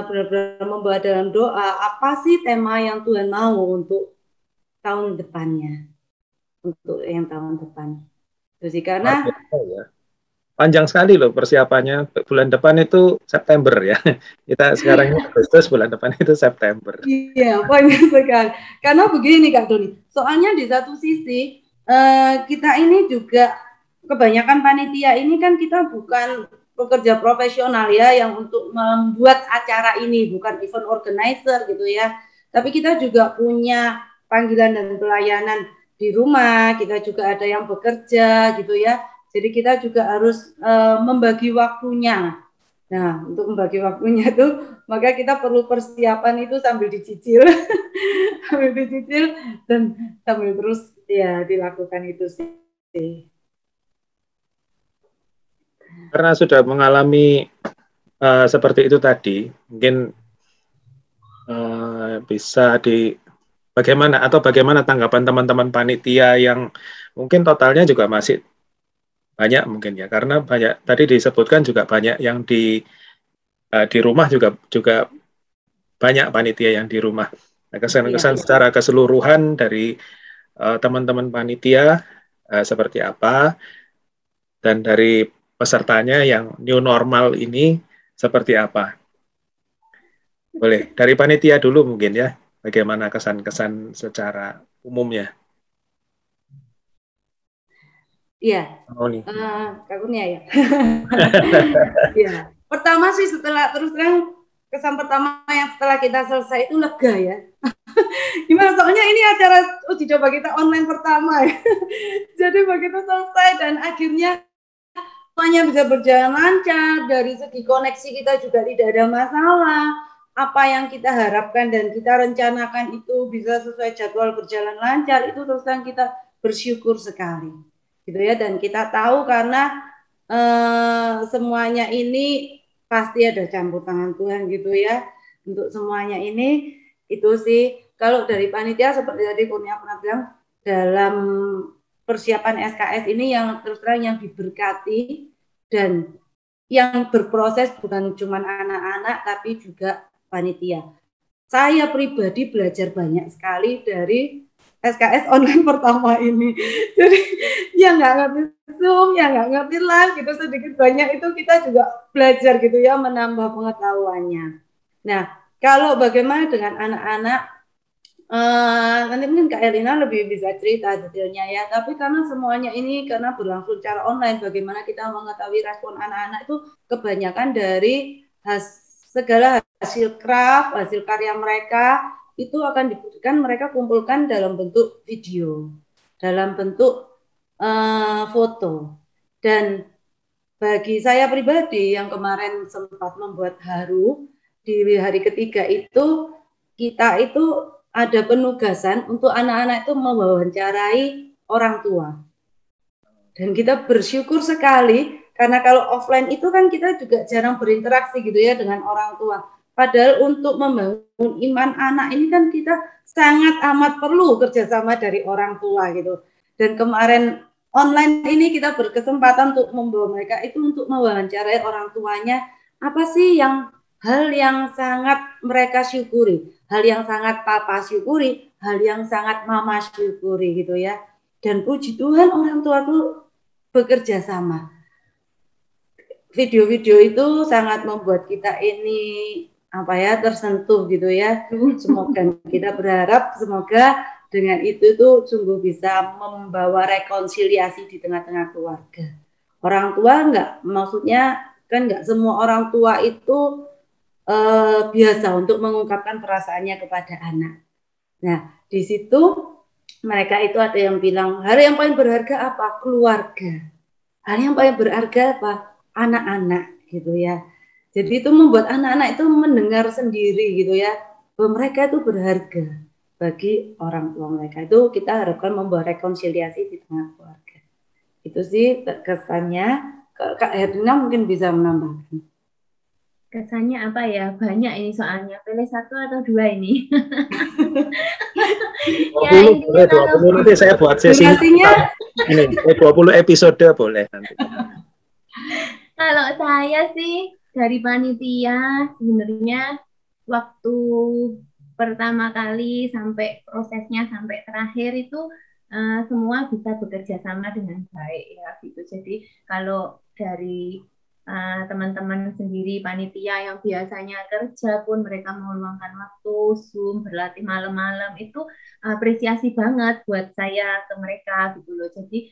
benar-benar membawa dalam doa, apa sih tema yang Tuhan mau untuk tahun depannya, untuk yang tahun depan. Jadi karena panjang sekali loh persiapannya. Bulan depan itu September ya. Kita sekarang Agustus, bulan depan itu September. Iya, panjang sekali. Karena begini Kak Doni, soalnya di satu sisi kita ini juga kebanyakan panitia ini kan kita bukan pekerja profesional ya yang untuk membuat acara ini, bukan event organizer gitu ya. Tapi kita juga punya panggilan dan pelayanan di rumah, kita juga ada yang bekerja gitu ya. Jadi kita juga harus membagi waktunya. Nah, untuk membagi waktunya itu, maka kita perlu persiapan itu sambil dicicil, sambil dicicil dan sambil terus ya dilakukan itu sih. Karena sudah mengalami seperti itu tadi, mungkin bisa bagaimana tanggapan teman-teman panitia yang mungkin totalnya juga masih banyak mungkin ya, karena banyak tadi disebutkan juga banyak yang di rumah juga banyak panitia yang di rumah. Nah, kesan-kesan secara keseluruhan dari teman-teman panitia seperti apa, dan dari pesertanya yang new normal ini seperti apa. Boleh dari panitia dulu mungkin ya, bagaimana kesan-kesan secara umumnya. Iya, Oh, nih. Kak Kurnia ya. Ya, pertama sih setelah terus terang kesan pertama yang setelah kita selesai itu lega ya. Gimana soalnya ini acara uji coba kita online pertama ya. Jadi begitu selesai dan akhirnya semuanya bisa berjalan lancar, dari segi koneksi kita juga tidak ada masalah. Apa yang kita harapkan dan kita rencanakan itu bisa sesuai jadwal berjalan lancar, itu terus terang kita bersyukur sekali. Gitu ya, dan kita tahu karena semuanya ini pasti ada campur tangan Tuhan gitu ya. Untuk semuanya ini itu sih kalau dari panitia seperti tadi Kurnia pernah bilang, dalam persiapan SKS ini yang terus terang yang diberkati dan yang berproses bukan cuma anak-anak tapi juga panitia. Saya pribadi belajar banyak sekali dari SKS online pertama ini. Jadi yang nggak ngerti Zoom, yang nggak ngerti live gitu sedikit banyak itu kita juga belajar gitu ya, menambah pengetahuannya. Nah, kalau bagaimana dengan anak-anak, nanti mungkin Kak Elina lebih bisa cerita detailnya ya. Tapi karena semuanya ini karena berlangsung secara online, bagaimana kita mengetahui respon anak-anak itu kebanyakan dari segala hasil craft, hasil karya mereka itu akan diberikan mereka kumpulkan dalam bentuk video, dalam bentuk foto. Dan bagi saya pribadi yang kemarin sempat membuat haru di hari ketiga itu, kita itu ada penugasan untuk anak-anak itu mewawancarai orang tua. Dan kita bersyukur sekali karena kalau offline itu kan kita juga jarang berinteraksi gitu ya dengan orang tua. Padahal untuk membangun iman anak ini kan kita sangat amat perlu kerjasama dari orang tua gitu. Dan kemarin online ini kita berkesempatan untuk membawa mereka itu untuk mewawancarai orang tuanya, apa sih yang hal yang sangat mereka syukuri, hal yang sangat papa syukuri, hal yang sangat mama syukuri gitu ya. Dan puji Tuhan orang tua tuh bekerja sama. Video-video itu sangat membuat kita ini tersentuh gitu ya. Semoga kita berharap semoga dengan itu tuh sungguh bisa membawa rekonsiliasi di tengah-tengah keluarga. Orang tua maksudnya kan nggak semua orang tua itu biasa untuk mengungkapkan perasaannya kepada anak. Nah, di situ mereka itu ada yang bilang, hal yang paling berharga apa? Keluarga. Hal yang paling berharga apa? Anak-anak gitu ya. Jadi itu membuat anak-anak itu mendengar sendiri gitu ya, bahwa mereka itu berharga bagi orang tua mereka. Itu kita harapkan membawa rekonsiliasi di tengah keluarga. Itu sih kesannya. Kak Herna mungkin bisa menambahkan. Kesannya apa ya? Banyak ini soalnya. Pilih satu atau dua ini? Ya, intinya kalau 20 nanti saya buat sesi ini 20 episode boleh nanti. Kalau saya sih dari panitia sebenarnya waktu pertama kali sampai prosesnya sampai terakhir itu semua bisa bekerja sama dengan baik ya gitu. Jadi kalau dari teman-teman sendiri panitia yang biasanya kerja pun mereka meluangkan waktu Zoom berlatih malam-malam itu apresiasi banget buat saya ke mereka gitu loh. Jadi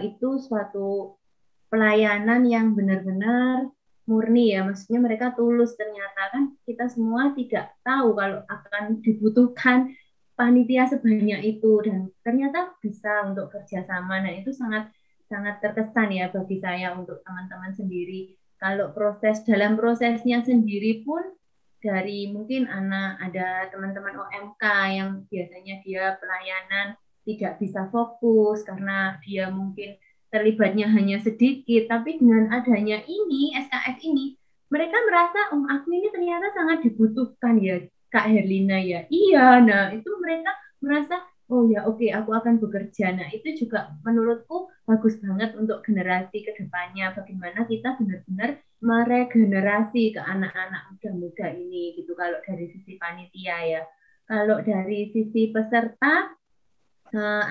itu suatu pelayanan yang benar-benar murni ya, maksudnya mereka tulus. Ternyata kan kita semua tidak tahu kalau akan dibutuhkan panitia sebanyak itu dan ternyata bisa untuk kerjasama. Nah itu sangat sangat terkesan ya bagi saya untuk teman-teman sendiri. Kalau dalam prosesnya sendiri pun dari mungkin ada teman-teman OMK yang biasanya dia pelayanan tidak bisa fokus karena dia mungkin terlibatnya hanya sedikit, tapi dengan adanya ini, SKS ini, mereka merasa, aku ini ternyata sangat dibutuhkan ya, Kak Herlina ya. Iya, nah itu mereka merasa, oh ya oke, aku akan bekerja. Nah itu juga menurutku bagus banget untuk generasi kedepannya, bagaimana kita benar-benar meregenerasi ke anak-anak muda-muda ini gitu kalau dari sisi panitia ya. Kalau dari sisi peserta,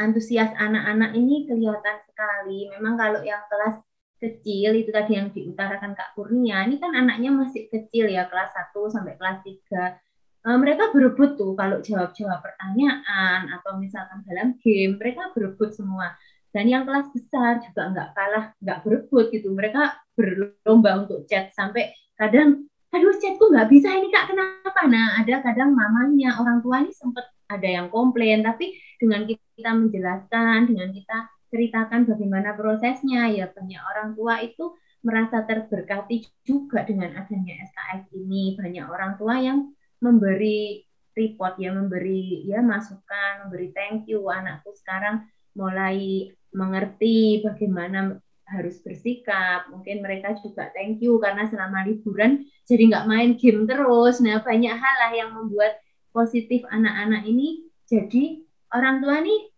antusias anak-anak ini kelihatan sekali. Memang kalau yang kelas kecil itu tadi yang diutarakan Kak Kurnia, ini kan anaknya masih kecil ya, kelas 1 sampai kelas 3. Mereka berebut tuh kalau jawab-jawab pertanyaan atau misalkan dalam game, mereka berebut semua. Dan yang kelas besar juga nggak kalah, nggak berebut gitu. Mereka berlomba untuk chat sampai kadang, aduh chatku nggak bisa ini Kak, kenapa? Nah ada kadang mamanya, orang tua ini sempat ada yang komplain, tapi dengan kita menjelaskan, dengan kita ceritakan bagaimana prosesnya, ya banyak orang tua itu merasa terberkati juga dengan adanya SKS ini. Banyak orang tua yang memberi report ya, memberi ya masukan, memberi thank you, anakku sekarang mulai mengerti bagaimana harus bersikap. Mungkin mereka juga thank you karena selama liburan jadi nggak main game terus. Nah banyak hal lah yang membuat positif anak-anak ini. Jadi orang tua nih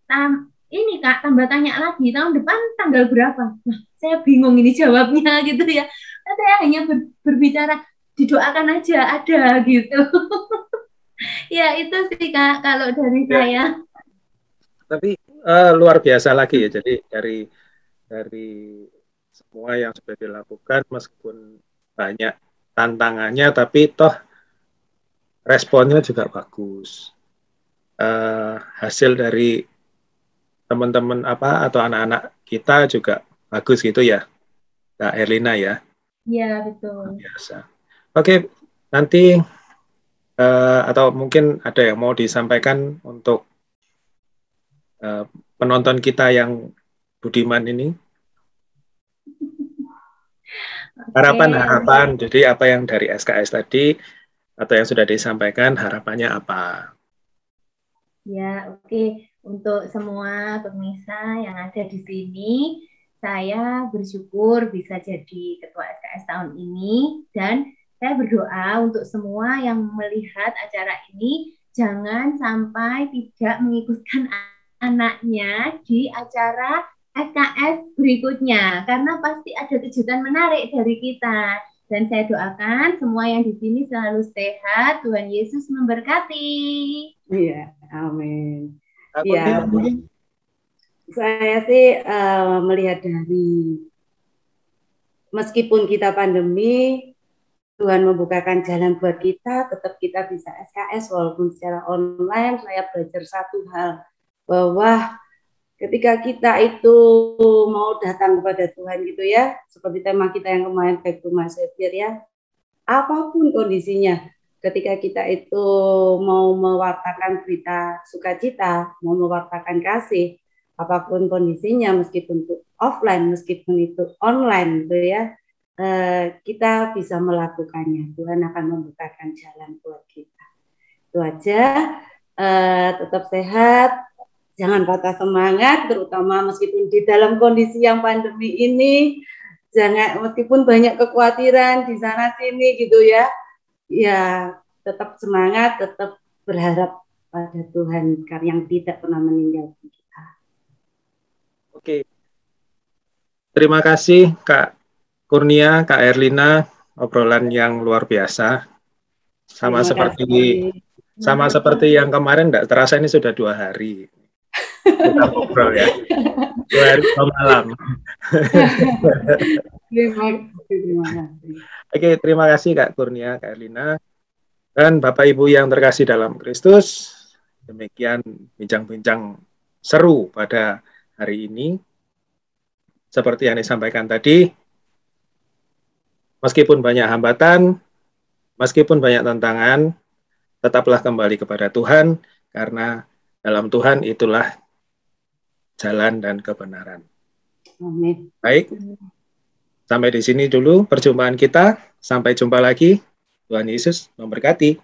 ini Kak tambah tanya lagi tahun depan tanggal berapa? Nah saya bingung ini jawabnya gitu ya. Saya hanya berbicara didoakan aja ada gitu. Ya itu sih Kak kalau dari saya. Tapi luar biasa lagi ya. Jadi dari semua yang sudah dilakukan meskipun banyak tantangannya, tapi toh responnya juga bagus. Hasil dari teman-teman atau anak-anak kita juga bagus gitu ya, Kak Herlina ya. Iya betul. Biasa. Oke, nanti atau mungkin ada yang mau disampaikan untuk penonton kita yang budiman ini. Harapan-harapan, jadi apa yang dari SKS tadi atau yang sudah disampaikan, harapannya apa? Ya, oke. Untuk semua pemirsa yang ada di sini, saya bersyukur bisa jadi ketua SKS tahun ini dan saya berdoa untuk semua yang melihat acara ini jangan sampai tidak mengikutkan anaknya di acara SKS berikutnya karena pasti ada kejutan menarik dari kita. Dan saya doakan semua yang di sini selalu sehat. Tuhan Yesus memberkati. Iya, amin. Iya. Saya sih melihat dari meskipun kita pandemi, Tuhan membukakan jalan buat kita, tetap kita bisa SKS walaupun secara online. Saya belajar satu hal, bahwa ketika kita itu mau datang kepada Tuhan gitu ya, seperti tema kita yang kemarin Back to My Savior ya, apapun kondisinya, ketika kita itu mau mewartakan berita sukacita, mau mewartakan kasih, apapun kondisinya, meskipun itu offline, meskipun itu online gitu ya, kita bisa melakukannya. Tuhan akan membukakan jalan buat kita. Itu aja, tetap sehat, jangan patah semangat, terutama meskipun di dalam kondisi yang pandemi ini, jangan meskipun banyak kekhawatiran di sana sini gitu ya, ya tetap semangat, tetap berharap pada Tuhan yang tidak pernah meninggalkan kita. Oke, terima kasih Kak Kurnia, Kak Herlina, obrolan yang luar biasa. Sama seperti yang kemarin, tidak terasa ini sudah 2 hari. Kita ngobrol ya. 2 hari 2 malam. Terima kasih. Oke, terima kasih Kak Kurnia, Kak Herlina. Dan Bapak Ibu yang terkasih dalam Kristus, demikian bincang-bincang seru pada hari ini. Seperti yang disampaikan tadi, meskipun banyak hambatan, meskipun banyak tantangan, tetaplah kembali kepada Tuhan, karena dalam Tuhan itulah jalan dan kebenaran. Amin. Baik, sampai di sini dulu perjumpaan kita. Sampai jumpa lagi. Tuhan Yesus memberkati.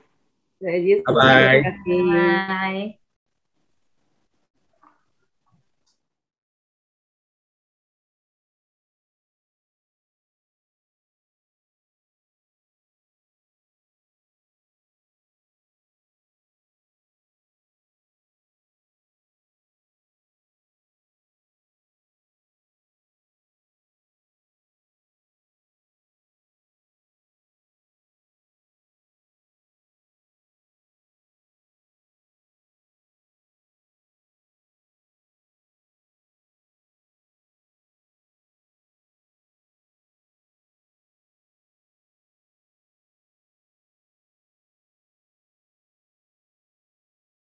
Tuhan Yesus Bye-bye. memberkati. Bye.